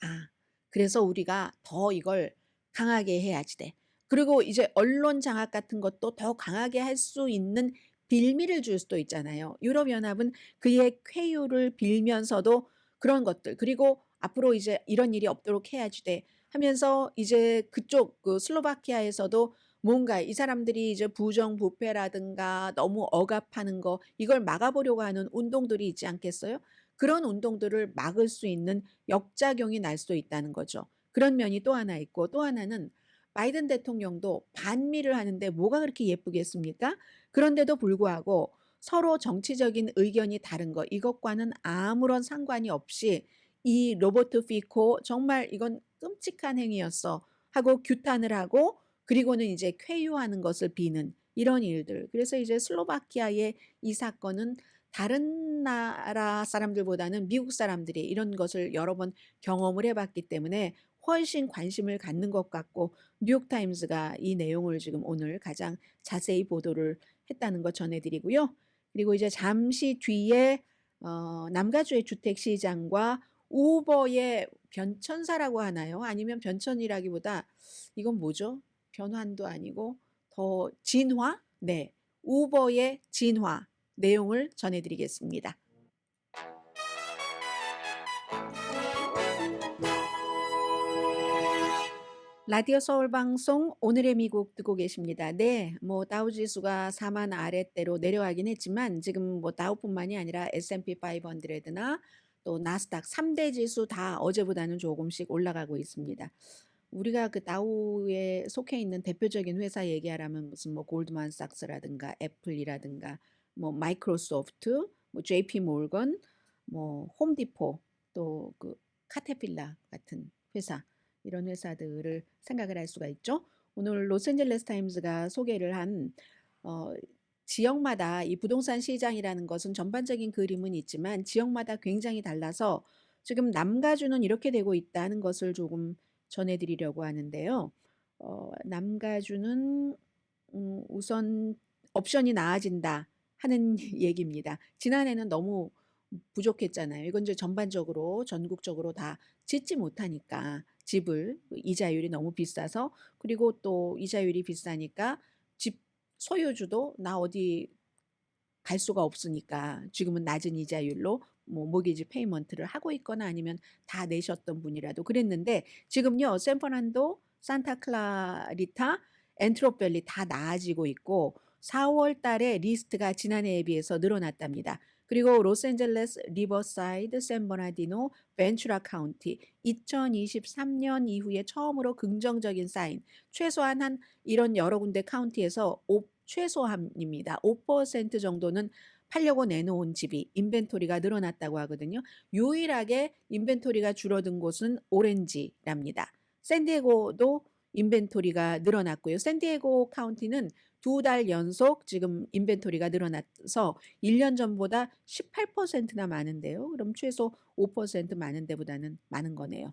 아 그래서 우리가 더 이걸 강하게 해야지 돼. 그리고 이제 언론 장악 같은 것도 더 강하게 할 수 있는 빌미를 줄 수도 있잖아요. 유럽연합은 그의 쾌유를 빌면서도 그런 것들 그리고 앞으로 이제 "이런 일이 없도록 해야지 돼." 하면서 이제 그쪽 그 슬로바키아에서도 뭔가 이 사람들이 이제 부정부패라든가 너무 억압하는 거 이걸 막아보려고 하는 운동들이 있지 않겠어요? 그런 운동들을 막을 수 있는 역작용이 날 수도 있다는 거죠. 그런 면이 또 하나 있고 또 하나는 바이든 대통령도 반미를 하는데 뭐가 그렇게 예쁘겠습니까? 그런데도 불구하고 서로 정치적인 의견이 다른 거 이것과는 아무런 상관이 없이 이 로버트 피코 정말 이건 끔찍한 행위였어 하고 규탄을 하고 그리고는 이제 쾌유하는 것을 비는 이런 일들. 그래서 이제 슬로바키아의 이 사건은 다른 나라 사람들보다는 미국 사람들이 이런 것을 여러 번 경험을 해 봤기 때문에 훨씬 관심을 갖는 것 같고 뉴욕타임스가 이 내용을 지금 오늘 가장 자세히 보도를 했다는 거 전해 드리고요. 그리고 이제 잠시 뒤에 남가주의 주택시장과 우버의 변천사라고 하나요? 아니면 변천이라기보다 이건 뭐죠? 변환도 아니고 더 진화? 네. 우버의 진화 내용을 전해 드리겠습니다. 라디오 서울 방송 오늘의 미국 듣고 계십니다. 네. 뭐 다우 지수가 4만 아랫대로 내려가긴 했지만 지금 뭐 다우뿐만이 아니라 S&P 500나 또 나스닥 3대 지수 다 어제보다는 조금씩 올라가고 있습니다. 우리가 그 다우에 속해 있는 대표적인 회사 얘기하라면 무슨 뭐 골드만삭스라든가 애플이라든가 뭐 마이크로소프트, 뭐 JP 모건, 뭐 홈디포 또 그 카테필라 같은 회사 이런 회사들을 생각을 할 수가 있죠. 오늘 로스앤젤레스 타임스가 소개를 한 어, 지역마다 이 부동산 시장이라는 것은 전반적인 그림은 있지만 지역마다 굉장히 달라서 지금 남가주는 이렇게 되고 있다는 것을 조금 전해드리려고 하는데요. 남가주는 우선 옵션이 나아진다 하는 얘기입니다. 지난해는 너무 부족했잖아요. 이건 이제 전반적으로 전국적으로 다 짓지 못하니까 집을 이자율이 너무 비싸서 그리고 또 이자율이 비싸니까 집 소유주도 나 어디 갈 수가 없으니까 지금은 낮은 이자율로 뭐 모기지 페이먼트를 하고 있거나 아니면 다 내셨던 분이라도 그랬는데 지금요 샌프란도, 산타클라리타, 엔트로펠리 다 나아지고 있고 4월 달에 리스트가 지난해에 비해서 늘어났답니다. 그리고 로스앤젤레스, 리버사이드, 샌버나디노, 벤츄라 카운티 2023년 이후에 처음으로 긍정적인 사인. 최소한 한 이런 여러 군데 카운티에서 최소한입니다. 5% 정도는 팔려고 내놓은 집이 인벤토리가 늘어났다고 하거든요. 유일하게 인벤토리가 줄어든 곳은 오렌지랍니다. 샌디에고도 인벤토리가 늘어났고요. 샌디에고 카운티는 2달 연속 지금 인벤토리가 늘어나서 1년 전보다 18%나 많은데요. 그럼 최소 5% 많은 데보다는 많은 거네요.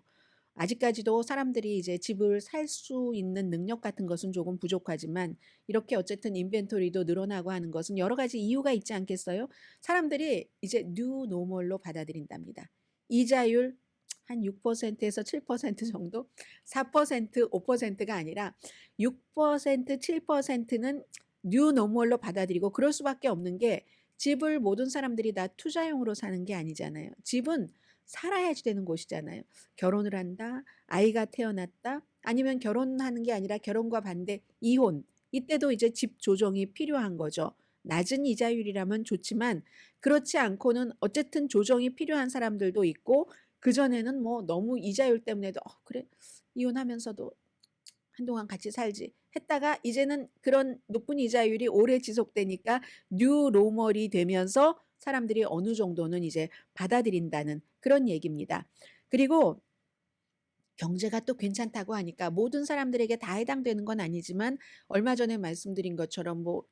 아직까지도 사람들이 이제 집을 살 수 있는 능력 같은 것은 조금 부족하지만 이렇게 어쨌든 인벤토리도 늘어나고 하는 것은 여러 가지 이유가 있지 않겠어요? 사람들이 이제 뉴 노멀로 받아들인답니다. 이자율 한 6%에서 7% 정도? 4%, 5%가 아니라 6%, 7%는 뉴 노멀로 받아들이고 그럴 수밖에 없는 게 집을 모든 사람들이 다 투자용으로 사는 게 아니잖아요. 집은 살아야지 되는 곳이잖아요. 결혼을 한다, 아이가 태어났다, 아니면 결혼하는 게 아니라 결혼과 반대 이혼. 이때도 이제 집 조정이 필요한 거죠. 낮은 이자율이라면 좋지만 그렇지 않고는 어쨌든 조정이 필요한 사람들도 있고 그전에는 뭐 너무 이자율 때문에도 그래 이혼하면서도 한동안 같이 살지 했다가 이제는 그런 높은 이자율이 오래 지속되니까 뉴 노멀이 되면서 사람들이 어느 정도는 이제 받아들인다는 그런 얘기입니다. 그리고 경제가 또 괜찮다고 하니까 모든 사람들에게 다 해당되는 건 아니지만 얼마 전에 말씀드린 것처럼 뭐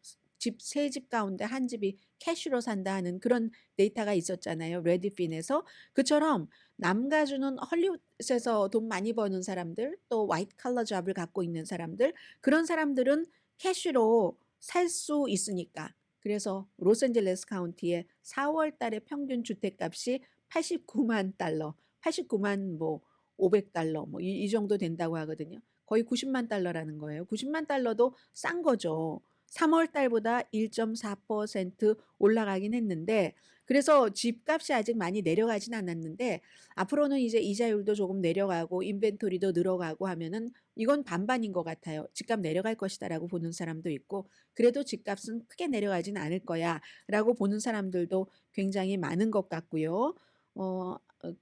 세 집 가운데 한 집이 캐시로 산다 하는 그런 데이터가 있었잖아요. 레드핀에서. 그처럼 남가주는 헐리우드에서 돈 많이 버는 사람들, 또 화이트 칼러 잡을 갖고 있는 사람들, 그런 사람들은 캐시로 살 수 있으니까. 그래서 로스앤젤레스 카운티의 4월 달에 평균 주택값이 89만 달러, 89만 뭐 $500 뭐 이 정도 된다고 하거든요. 거의 90만 달러라는 거예요. 90만 달러도 싼 거죠. 3월 달보다 1.4% 올라가긴 했는데 그래서 집값이 아직 많이 내려가진 않았는데 앞으로는 이제 이자율도 조금 내려가고 인벤토리도 늘어가고 하면은 이건 반반인 것 같아요. 집값 내려갈 것이다라고 보는 사람도 있고 그래도 집값은 크게 내려가진 않을 거야라고 보는 사람들도 굉장히 많은 것 같고요.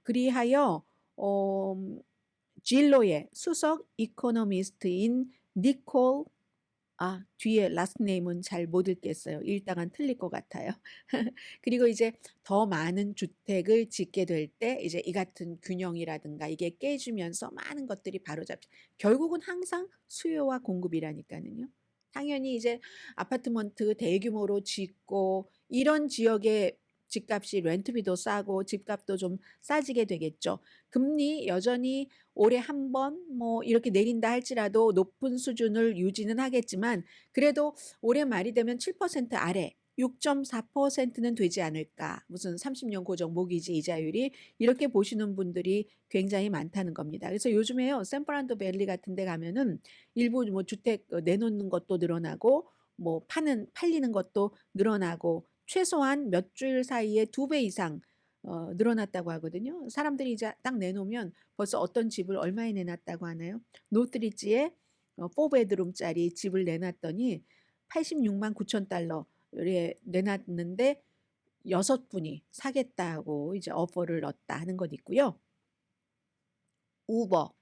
그리하여 진로의 수석 이코노미스트인 니콜 뒤에 라스트 네임은 잘 못 읽겠어요. 읽다간 틀릴 것 같아요. 그리고 이제 더 많은 주택을 짓게 될 때 이제 이 같은 균형이라든가 이게 깨지면서 많은 것들이 바로잡혀 결국은 항상 수요와 공급이라니까는요. 당연히 이제 아파트먼트 대규모로 짓고 이런 지역의 집값이 렌트비도 싸고 집값도 좀 싸지게 되겠죠. 금리 여전히 올해 한 번 뭐 이렇게 내린다 할지라도 높은 수준을 유지는 하겠지만 그래도 올해 말이 되면 7% 아래 6.4%는 되지 않을까. 무슨 30년 고정 모기지 이자율이 이렇게 보시는 분들이 굉장히 많다는 겁니다. 그래서 요즘에요. 샌프란도 밸리 같은 데 가면은 일부 뭐 주택 내놓는 것도 늘어나고 뭐 팔리는 것도 늘어나고 최소한 몇 주일 사이에 2배 이상 늘어났다고 하거든요. 사람들이 이제 딱 내놓으면 벌써 어떤 집을 얼마에 내놨다고 하나요? 노트리지에 4베드룸짜리 집을 내놨더니 86만 9천 달러에 내놨는데 6분이 사겠다고 이제 오퍼를 넣었다 하는 것 있고요. 우버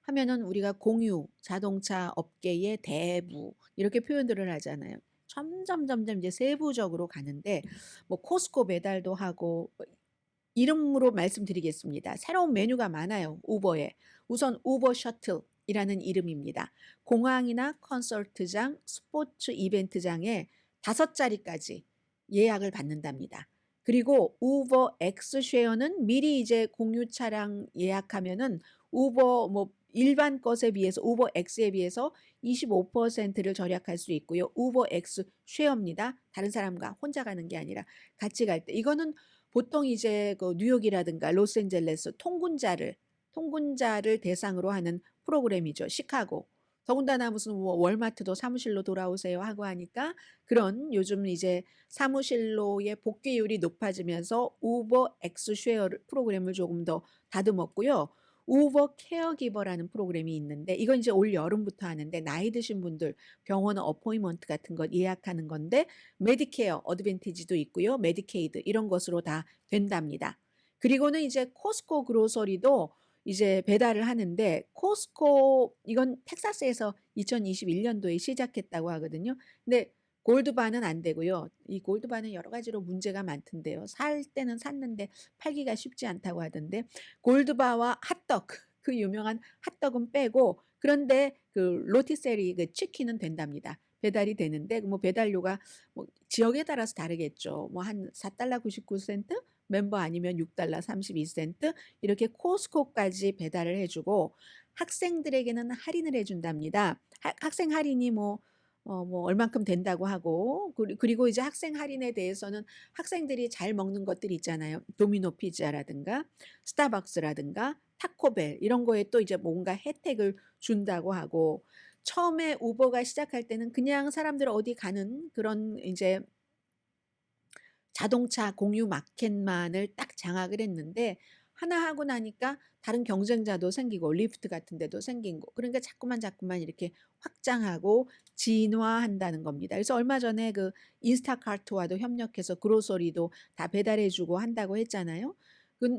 하면은 우리가 공유 자동차 업계의 대부 이렇게 표현들을 하잖아요. 점점 이제 세부적으로 가는데 뭐 코스코 배달도 하고 이름으로 말씀드리겠습니다. 새로운 메뉴가 많아요. 우버에. 우선 우버 셔틀이라는 이름입니다. 공항이나 컨설트장, 스포츠 이벤트장에 5자리까지 예약을 받는답니다. 그리고 우버 엑스쉐어는 미리 이제 공유 차량 예약하면은 우버 뭐 일반 것에 비해서 우버 X에 비해서 25%를 절약할 수 있고요. 우버 X 쉐어입니다. 다른 사람과 혼자 가는 게 아니라 같이 갈 때. 이거는 보통 이제 그 뉴욕이라든가 로스앤젤레스 통근자를 대상으로 하는 프로그램이죠. 시카고. 더군다나 무슨 월마트도 사무실로 돌아오세요 하고 하니까 그런 요즘 이제 사무실로의 복귀율이 높아지면서 우버 엑스 쉐어 프로그램을 조금 더 다듬었고요. 우버 케어기버라는 프로그램이 있는데 이건 이제 올 여름부터 하는데 나이 드신 분들 병원 어포인먼트 같은 것 예약하는 건데 메디케어 어드밴티지도 있고요. 메디케이드 이런 것으로 다 된답니다. 그리고는 이제 코스코 그로서리도 이제 배달을 하는데 코스코 이건 텍사스에서 2021년도에 시작했다고 하거든요. 근데 골드바는 안 되고요. 이 골드바는 여러 가지로 문제가 많던데요. 살 때는 샀는데 팔기가 쉽지 않다고 하던데 골드바와 핫도그 그 유명한 핫도그는 빼고 그런데 그 로티세리 그 치킨은 된답니다. 배달이 되는데 뭐 배달료가 뭐 지역에 따라서 다르겠죠. 뭐 한 4달러 99센트 멤버 아니면 6달러 32센트 이렇게 코스코까지 배달을 해주고 학생들에게는 할인을 해준답니다. 학생 할인이 뭐 얼만큼 된다고 하고 그리고 이제 학생 할인에 대해서는 학생들이 잘 먹는 것들 있잖아요. 도미노 피자라든가 스타벅스라든가 타코벨 이런 거에 또 이제 뭔가 혜택을 준다고 하고 처음에 우버가 시작할 때는 그냥 사람들 어디 가는 그런 이제 자동차 공유 마켓만을 딱 장악을 했는데 하나 하고 나니까 다른 경쟁자도 생기고 리프트 같은 데도 생기고 그러니까 자꾸만 이렇게 확장하고 진화한다는 겁니다. 그래서 얼마 전에 그 인스타카트와도 협력해서 그로서리도 다 배달해 주고 한다고 했잖아요.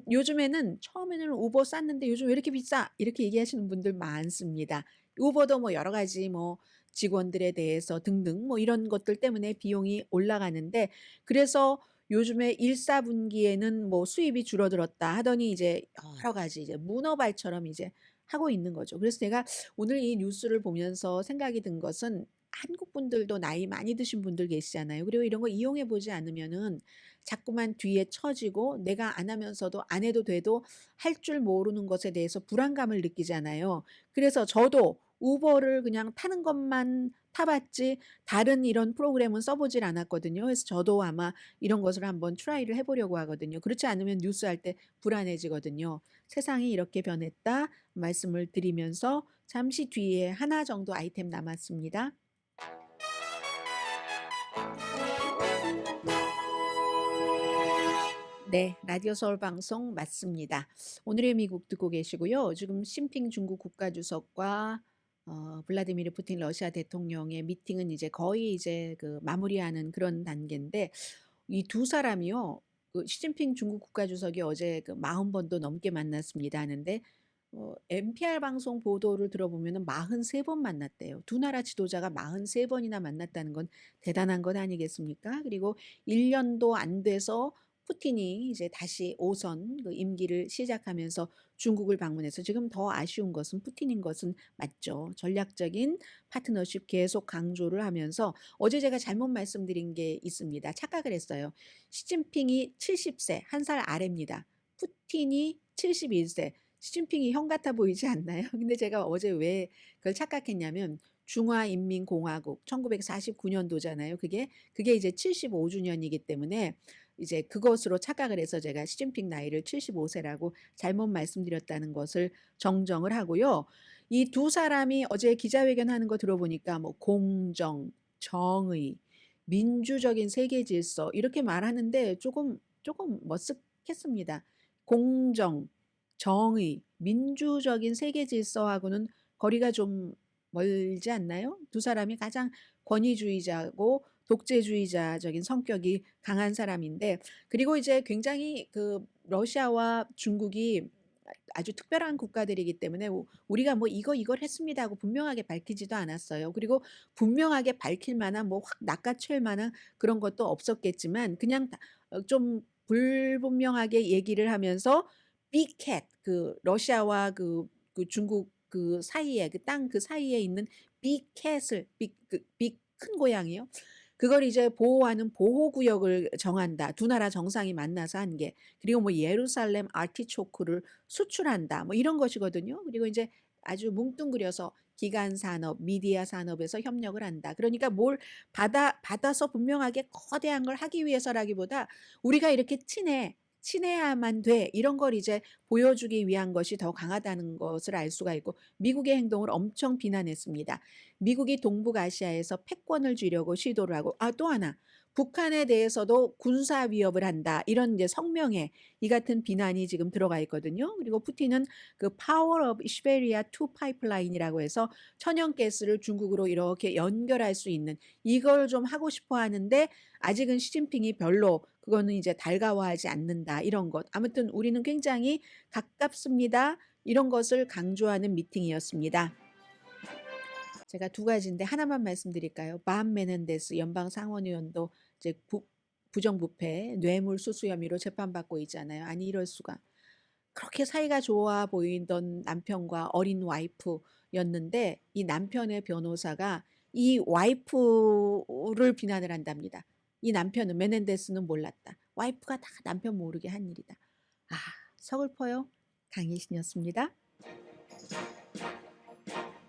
요즘에는 처음에는 우버 쌌는데 요즘 왜 이렇게 비싸? 이렇게 얘기하시는 분들 많습니다. 우버도 뭐 여러 가지 뭐 직원들에 대해서 등등 뭐 이런 것들 때문에 비용이 올라가는데 그래서 요즘에 1, 4분기에는 뭐 수입이 줄어들었다 하더니 이제 여러 가지 이제 문어발처럼 이제 하고 있는 거죠. 그래서 제가 오늘 이 뉴스를 보면서 생각이 든 것은 한국 분들도 나이 많이 드신 분들 계시잖아요. 그리고 이런 거 이용해 보지 않으면은 자꾸만 뒤에 처지고 내가 안 하면서도 안 해도 돼도 할 줄 모르는 것에 대해서 불안감을 느끼잖아요. 그래서 저도 우버를 그냥 타는 것만 타봤지 다른 이런 프로그램은 써보질 않았거든요. 그래서 저도 아마 이런 것을 한번 트라이를 해보려고 하거든요. 그렇지 않으면 뉴스할 때 불안해지거든요. 세상이 이렇게 변했다 말씀을 드리면서 잠시 뒤에 하나 정도 아이템 남았습니다. 네, 라디오 서울 방송 맞습니다. 오늘의 미국 듣고 계시고요. 지금 심핑 중국 국가주석과 블라디미르 푸틴 러시아 대통령의 미팅은 이제 거의 이제 그 마무리하는 그런 단계인데 이 두 사람이요. 그 시진핑 중국 국가주석이 어제 그 40번도 넘게 만났습니다 하는데 NPR 방송 보도를 들어보면은 43번 만났대요. 두 나라 지도자가 43번이나 만났다는 건 대단한 것 아니겠습니까? 그리고 1년도 안 돼서 푸틴이 이제 다시 5선 그 임기를 시작하면서 중국을 방문해서 지금 더 아쉬운 것은 푸틴인 것은 맞죠. 전략적인 파트너십 계속 강조를 하면서 어제 제가 잘못 말씀드린 게 있습니다. 착각을 했어요. 시진핑이 70세, 한 살 아래입니다. 푸틴이 71세. 시진핑이 형 같아 보이지 않나요? 근데 제가 어제 왜 그걸 착각했냐면 중화인민공화국 1949년도잖아요. 그게 이제 75주년이기 때문에 이제 그것으로 착각을 해서 제가 시진핑 나이를 75세라고 잘못 말씀드렸다는 것을 정정을 하고요. 이 두 사람이 어제 기자회견 하는 거 들어보니까 뭐 공정, 정의, 민주적인 세계 질서 이렇게 말하는데 조금 머쓱했습니다. 공정, 정의, 민주적인 세계 질서하고는 거리가 좀 멀지 않나요? 두 사람이 가장 권위주의자고 독재주의자적인 성격이 강한 사람인데 그리고 이제 굉장히 그 러시아와 중국이 아주 특별한 국가들이기 때문에 우리가 뭐 이걸 했습니다 하고 분명하게 밝히지도 않았어요. 그리고 분명하게 밝힐 만한 뭐 확 낚아챌 만한 그런 것도 없었겠지만 그냥 좀 불분명하게 얘기를 하면서 빅캣 그 러시아와 그 중국 그 사이에 그 땅 그 사이에 있는 빅캣을 빅 큰 고양이요. 그걸 이제 보호하는 보호구역을 정한다. 두 나라 정상이 만나서 한 게. 그리고 뭐 예루살렘 아티초크를 수출한다. 뭐 이런 것이거든요. 그리고 이제 아주 뭉뚱그려서 기간 산업, 미디어 산업에서 협력을 한다. 그러니까 뭘 받아서 분명하게 거대한 걸 하기 위해서라기보다 우리가 이렇게 친해야만 돼. 이런 걸 이제 보여주기 위한 것이 더 강하다는 것을 알 수가 있고 미국의 행동을 엄청 비난했습니다. 미국이 동북아시아에서 패권을 쥐려고 시도를 하고 또 하나 북한에 대해서도 군사 위협을 한다. 이런 이제 성명에 이 같은 비난이 지금 들어가 있거든요. 그리고 푸틴은 그 Power of Siberia 2 파이프라인이라고 해서 천연가스를 중국으로 이렇게 연결할 수 있는 이걸 좀 하고 싶어 하는데 아직은 시진핑이 별로 그거는 이제 달가워하지 않는다. 이런 것. 아무튼 우리는 굉장히 가깝습니다. 이런 것을 강조하는 미팅이었습니다. 제가 두 가지인데 하나만 말씀드릴까요? 밤 메넨데스 연방 상원의원도 이제 부정부패 뇌물수수 혐의로 재판받고 있잖아요. 아니 이럴 수가. 그렇게 사이가 좋아 보이던 남편과 어린 와이프였는데 이 남편의 변호사가 이 와이프를 비난을 한답니다. 이 남편은 메넨데스는 몰랐다. 와이프가 다 남편 모르게 한 일이다. 아, 서글퍼요. 강희신이었습니다.